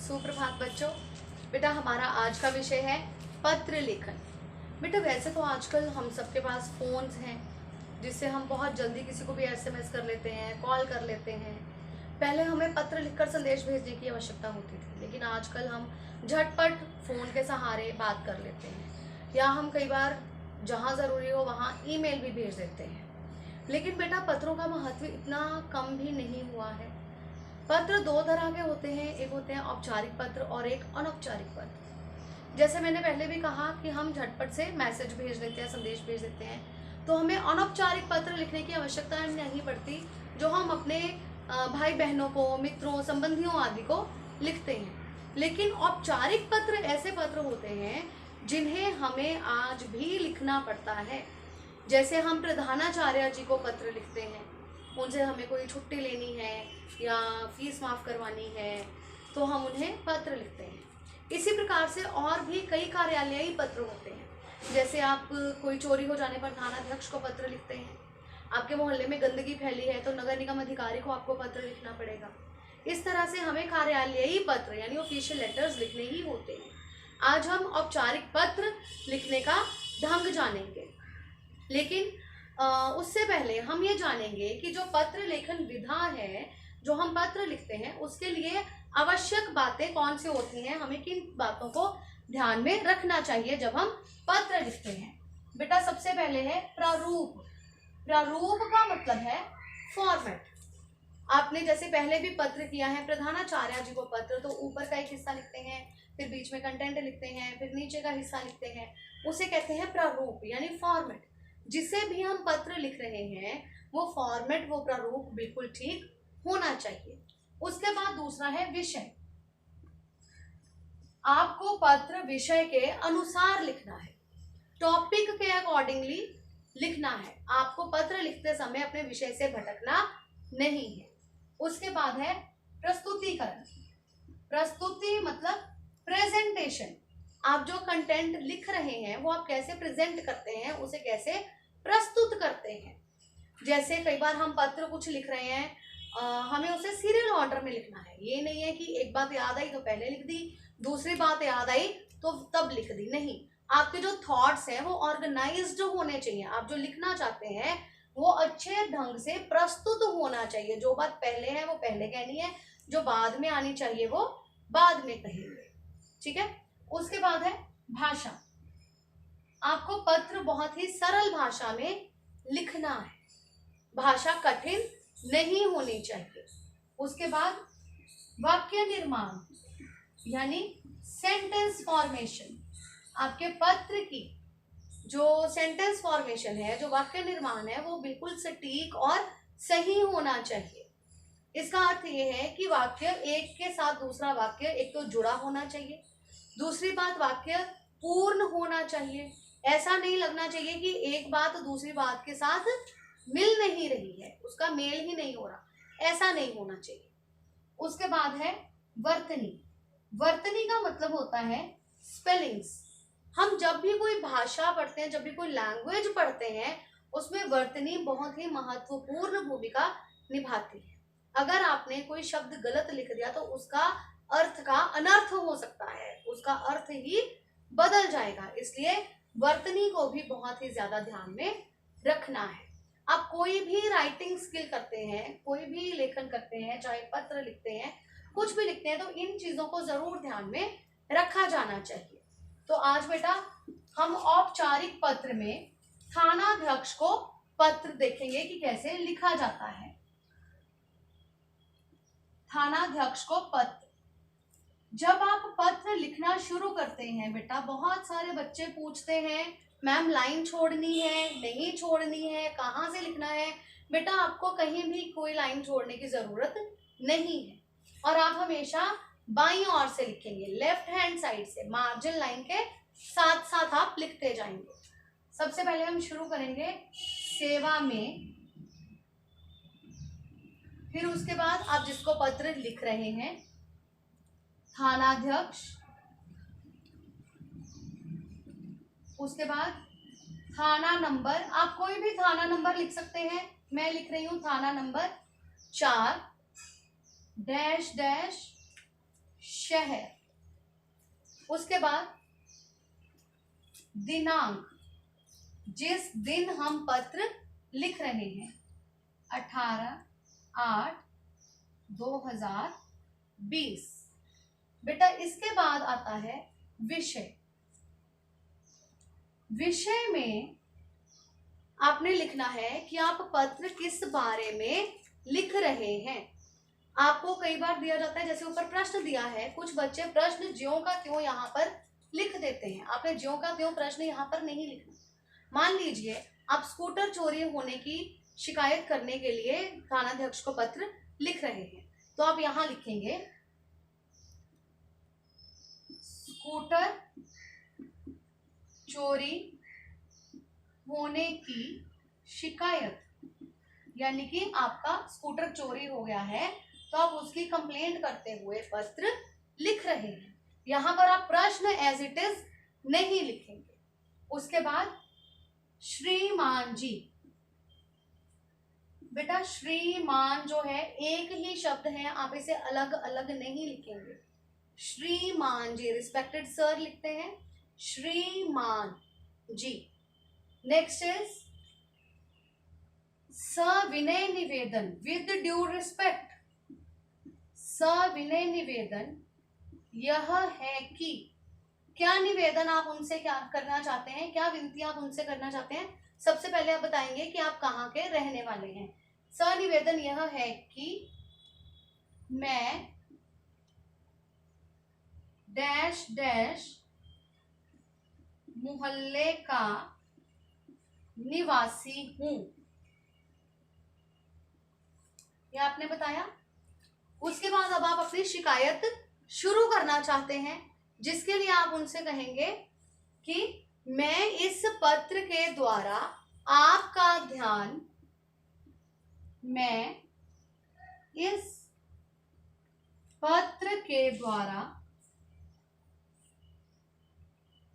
सुप्रभात बच्चों। बेटा हमारा आज का विषय है पत्र लेखन। बेटा वैसे तो आजकल हम सबके पास फोन्स हैं जिससे हम बहुत जल्दी किसी को भी एसएमएस कर लेते हैं, कॉल कर लेते हैं। पहले हमें पत्र लिखकर संदेश भेजने की आवश्यकता होती थी, लेकिन आजकल हम झटपट फोन के सहारे बात कर लेते हैं, या हम कई बार जहाँ ज़रूरी हो वहाँ ईमेल भी भेज देते हैं। लेकिन बेटा पत्रों का महत्व इतना कम भी नहीं हुआ है। पत्र दो तरह के होते हैं, एक होते हैं औपचारिक पत्र और एक अनौपचारिक पत्र। जैसे मैंने पहले भी कहा कि हम झटपट से मैसेज भेज देते हैं, संदेश भेज देते हैं, तो हमें अनौपचारिक पत्र लिखने की आवश्यकता नहीं पड़ती, जो हम अपने भाई बहनों को, मित्रों, संबंधियों आदि को लिखते हैं। लेकिन औपचारिक पत्र ऐसे पत्र होते हैं जिन्हें हमें आज भी लिखना पड़ता है। जैसे हम प्रधानाचार्य जी को पत्र लिखते हैं, उनसे हमें कोई छुट्टी लेनी है या फीस माफ़ करवानी है तो हम उन्हें पत्र लिखते हैं। इसी प्रकार से और भी कई कार्यालयीय पत्र होते हैं। जैसे आप कोई चोरी हो जाने पर थानाध्यक्ष को पत्र लिखते हैं, आपके मोहल्ले में गंदगी फैली है तो नगर निगम अधिकारी को आपको पत्र लिखना पड़ेगा। इस तरह से हमें कार्यालयीय पत्र यानी ऑफिशियल लेटर्स लिखने ही होते हैं। आज हम औपचारिक पत्र लिखने का ढंग जानेंगे, लेकिन उससे पहले हम ये जानेंगे कि जो पत्र लेखन विधा है, जो हम पत्र लिखते हैं, उसके लिए आवश्यक बातें कौन सी होती हैं, हमें किन बातों को ध्यान में रखना चाहिए जब हम पत्र लिखते हैं। बेटा सबसे पहले है प्रारूप। प्रारूप का मतलब है फॉर्मेट। आपने जैसे पहले भी पत्र किया है प्रधानाचार्य जी को पत्र, तो ऊपर का एक हिस्सा लिखते हैं, फिर बीच में कंटेंट लिखते हैं, फिर नीचे का हिस्सा लिखते हैं, उसे कहते हैं प्रारूप यानी फॉर्मेट। जिसे भी हम पत्र लिख रहे हैं वो फॉर्मेट, वो प्रारूप बिल्कुल ठीक होना चाहिए। उसके बाद दूसरा है विषय। आपको पत्र विषय के अनुसार लिखना है, टॉपिक के अकॉर्डिंगली लिखना है। आपको पत्र लिखते समय अपने विषय से भटकना नहीं है। उसके बाद है प्रस्तुतिकरण। प्रस्तुति मतलब प्रेजेंटेशन। आप जो कंटेंट लिख रहे हैं वो आप कैसे प्रेजेंट करते हैं, उसे कैसे प्रस्तुत करते हैं। जैसे कई बार हम पत्र कुछ लिख रहे हैं, हमें उसे सीरियल ऑर्डर में लिखना है। ये नहीं है कि एक बात याद आई तो पहले लिख दी, दूसरी बात याद आई तो तब लिख दी। नहीं, आपके जो थॉट्स हैं वो ऑर्गेनाइज्ड होने चाहिए। आप जो लिखना चाहते हैं वो अच्छे ढंग से प्रस्तुत होना चाहिए। जो बात पहले है वो पहले कहनी है, जो बाद में आनी चाहिए वो बाद में कहेंगे। ठीक है। उसके बाद है भाषा। आपको पत्र बहुत ही सरल भाषा में लिखना है, भाषा कठिन नहीं होनी चाहिए। उसके बाद वाक्य निर्माण यानी सेंटेंस फॉर्मेशन। आपके पत्र की जो सेंटेंस फॉर्मेशन है, जो वाक्य निर्माण है, वो बिल्कुल सटीक और सही होना चाहिए। इसका अर्थ ये है कि वाक्य एक के साथ दूसरा वाक्य एक तो जुड़ा होना चाहिए, दूसरी बात वाक्य पूर्ण होना चाहिए। ऐसा नहीं लगना चाहिए कि एक बात दूसरी बात के साथ मिल नहीं रही है, उसका मेल ही नहीं हो रहा, ऐसा नहीं होना चाहिए। उसके बाद है वर्तनी। वर्तनी का मतलब होता है स्पेलिंग्स। हम जब भी कोई भाषा पढ़ते हैं, जब भी कोई लैंग्वेज पढ़ते हैं, उसमें वर्तनी बहुत ही महत्वपूर्ण भूमिका निभाती है। अगर आपने कोई शब्द गलत लिख दिया तो उसका अर्थ का अनर्थ हो सकता है, उसका अर्थ ही बदल जाएगा। इसलिए वर्तनी को भी बहुत ही ज्यादा ध्यान में रखना है। आप कोई भी राइटिंग स्किल करते हैं, कोई भी लेखन करते हैं, चाहे पत्र लिखते हैं, कुछ भी लिखते हैं, तो इन चीजों को जरूर ध्यान में रखा जाना चाहिए। तो आज बेटा हम औपचारिक पत्र में थानाध्यक्ष को पत्र देखेंगे कि कैसे लिखा जाता है। थानाध्यक्ष को पत्र। जब आप पत्र लिखना शुरू करते हैं बेटा, बहुत सारे बच्चे पूछते हैं मैम लाइन छोड़नी है, नहीं छोड़नी है, कहाँ से लिखना है। बेटा आपको कहीं भी कोई लाइन छोड़ने की जरूरत नहीं है, और आप हमेशा बाईं ओर से लिखेंगे, लेफ्ट हैंड साइड से, मार्जिन लाइन के साथ साथ आप लिखते जाएंगे। सबसे पहले हम शुरू करेंगे सेवा में, फिर उसके बाद आप जिसको पत्र लिख रहे हैं थानाध्यक्ष, उसके बाद थाना नंबर। आप कोई भी थाना नंबर लिख सकते हैं, मैं लिख रही हूं थाना नंबर 4 डैश डैश शहर, उसके बाद दिनांक, जिस दिन हम पत्र लिख रहे हैं, 18/8/2020। बेटा इसके बाद आता है विषय। विषय में आपने लिखना है कि आप पत्र किस बारे में लिख रहे हैं। आपको कई बार दिया जाता है, जैसे ऊपर प्रश्न दिया है, कुछ बच्चे प्रश्न ज्यों का त्यों यहाँ पर लिख देते हैं। आपने ज्यों का त्यों प्रश्न यहाँ पर नहीं लिखना। मान लीजिए आप स्कूटर चोरी होने की शिकायत करने के लिए थानाध्यक्ष को पत्र लिख रहे हैं, तो आप यहाँ लिखेंगे स्कूटर चोरी होने की शिकायत, यानी कि आपका स्कूटर चोरी हो गया है तो आप उसकी कंप्लेंट करते हुए पत्र लिख रहे हैं। यहां पर आप प्रश्न एज इट इज नहीं लिखेंगे। उसके बाद श्रीमान जी। बेटा श्रीमान जो है एक ही शब्द है, आप इसे अलग अलग नहीं लिखेंगे। श्रीमान जी, रिस्पेक्टेड सर लिखते हैं, श्रीमान जी। नेक्स्ट इज सविनय निवेदन, विद ड्यू रिस्पेक्ट। सविनय निवेदन यह है कि, क्या निवेदन आप उनसे क्या करना चाहते हैं, क्या विनती आप उनसे करना चाहते हैं। सबसे पहले आप बताएंगे कि आप कहाँ के रहने वाले हैं। सनिवेदन यह है कि मैं डैश डैश मोहल्ले का निवासी हूं, यह आपने बताया। उसके बाद अब आप अपनी शिकायत शुरू करना चाहते हैं, जिसके लिए आप उनसे कहेंगे कि मैं इस पत्र के द्वारा आपका ध्यान, मैं इस पत्र के द्वारा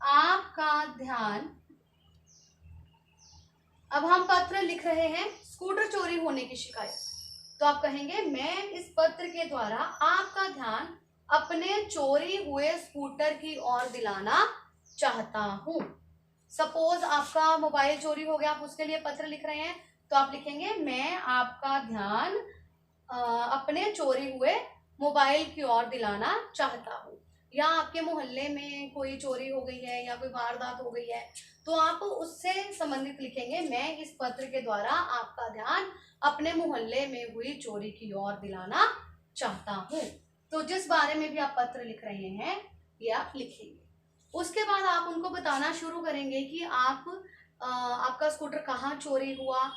आपका ध्यान, अब हम पत्र लिख रहे हैं स्कूटर चोरी होने की शिकायत, तो आप कहेंगे मैं इस पत्र के द्वारा आपका ध्यान अपने चोरी हुए स्कूटर की ओर दिलाना चाहता हूं। सपोज आपका मोबाइल चोरी हो गया, आप उसके लिए पत्र लिख रहे हैं, तो आप लिखेंगे मैं आपका ध्यान अपने चोरी हुए मोबाइल की ओर दिलाना चाहता हूं। या आपके मोहल्ले में कोई चोरी हो गई है या कोई वारदात हो गई है, तो आप उससे संबंधित लिखेंगे मैं इस पत्र के द्वारा आपका ध्यान अपने मोहल्ले में हुई चोरी की ओर दिलाना चाहता हूं। तो जिस बारे में भी आप पत्र लिख रहे हैं ये आप लिखेंगे। उसके बाद आप उनको बताना शुरू करेंगे कि आपका स्कूटर कहाँ चोरी हुआ,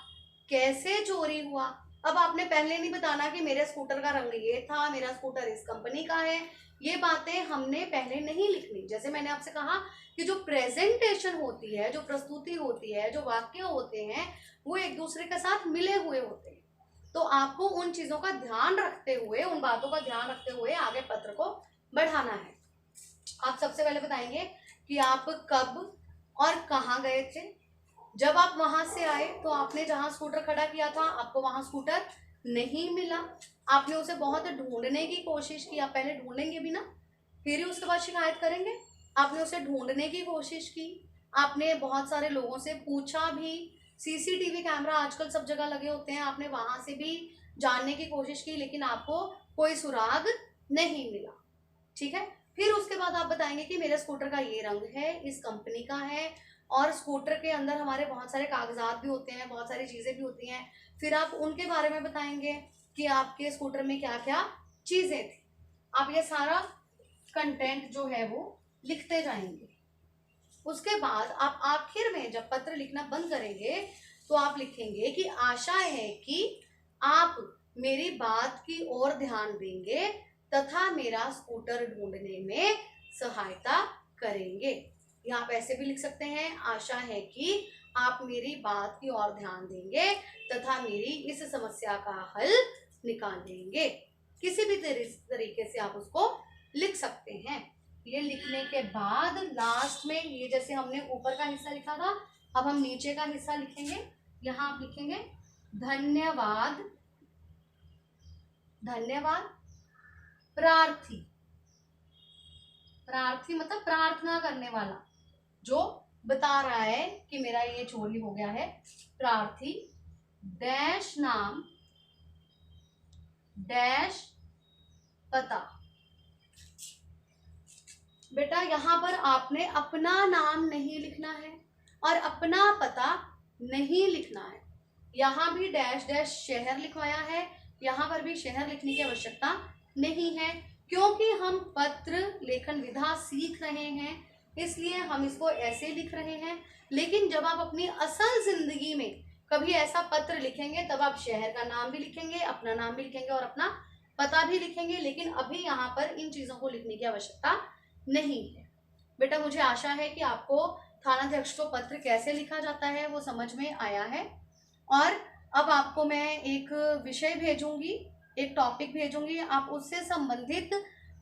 कैसे चोरी हुआ। अब आपने पहले नहीं बताना कि मेरे स्कूटर का रंग ये था, मेरा स्कूटर इस कंपनी का है, ये बातें हमने पहले नहीं लिखनी। जैसे मैंने आपसे कहा कि जो प्रेजेंटेशन होती है, जो प्रस्तुति होती है, जो वाक्य होते हैं, वो एक दूसरे के साथ मिले हुए होते हैं। तो आपको उन चीजों का ध्यान रखते हुए, उन बातों का ध्यान रखते हुए आगे पत्र को बढ़ाना है। आप सबसे पहले बताएंगे कि आप कब और कहाँ गए थे। जब आप वहां से आए तो आपने जहां स्कूटर खड़ा किया था आपको वहां स्कूटर नहीं मिला, आपने उसे बहुत ढूंढने की कोशिश की। आप पहले ढूंढेंगे भी ना, फिर ही उसके बाद शिकायत करेंगे। आपने उसे ढूंढने की कोशिश की, आपने बहुत सारे लोगों से पूछा भी, सीसीटीवी कैमरा आजकल सब जगह लगे होते हैं, आपने वहां से भी जानने की कोशिश की, लेकिन आपको कोई सुराग नहीं मिला। ठीक है, फिर उसके बाद आप बताएंगे कि मेरे स्कूटर का ये रंग है, इस कंपनी का है, और स्कूटर के अंदर हमारे बहुत सारे कागजात भी होते हैं, बहुत सारी चीजें भी होती हैं। फिर आप उनके बारे में बताएंगे कि आपके स्कूटर में क्या क्या चीजें थी। आप ये सारा कंटेंट जो है वो लिखते जाएंगे। उसके बाद आप आखिर में जब पत्र लिखना बंद करेंगे तो आप लिखेंगे कि आशा है कि आप मेरी बात की ओर ध्यान देंगे तथा मेरा स्कूटर ढूंढने में सहायता करेंगे। या आप ऐसे भी लिख सकते हैं, आशा है कि आप मेरी बात की ओर ध्यान देंगे तथा मेरी इस समस्या का हल निकालेंगे। किसी भी तरीके से आप उसको लिख सकते हैं। ये लिखने के बाद लास्ट में, ये जैसे हमने ऊपर का हिस्सा लिखा था, अब हम नीचे का हिस्सा लिखेंगे। यहाँ आप लिखेंगे धन्यवाद, धन्यवाद प्रार्थी। प्रार्थी मतलब प्रार्थना करने वाला, जो बता रहा है कि मेरा ये चोरी हो गया है। प्रार्थी डैश नाम डैश पता। बेटा यहाँ पर आपने अपना नाम नहीं लिखना है और अपना पता नहीं लिखना है। यहाँ भी डैश डैश शहर लिखवाया है, यहाँ पर भी शहर लिखने की आवश्यकता नहीं है, क्योंकि हम पत्र लेखन विधा सीख रहे हैं, इसलिए हम इसको ऐसे लिख रहे हैं। लेकिन जब आप अपनी असल जिंदगी में कभी ऐसा पत्र लिखेंगे तब आप शहर का नाम भी लिखेंगे, अपना नाम भी लिखेंगे और अपना पता भी लिखेंगे। लेकिन अभी यहाँ पर इन चीजों को लिखने की आवश्यकता नहीं है। बेटा मुझे आशा है कि आपको थानाध्यक्ष को पत्र कैसे लिखा जाता है वो समझ में आया है। और अब आपको मैं एक विषय भेजूंगी, एक टॉपिक भेजूंगी, आप उससे संबंधित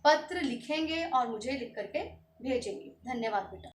पत्र लिखेंगे और मुझे लिख करके भेजेंगे। धन्यवाद बेटा।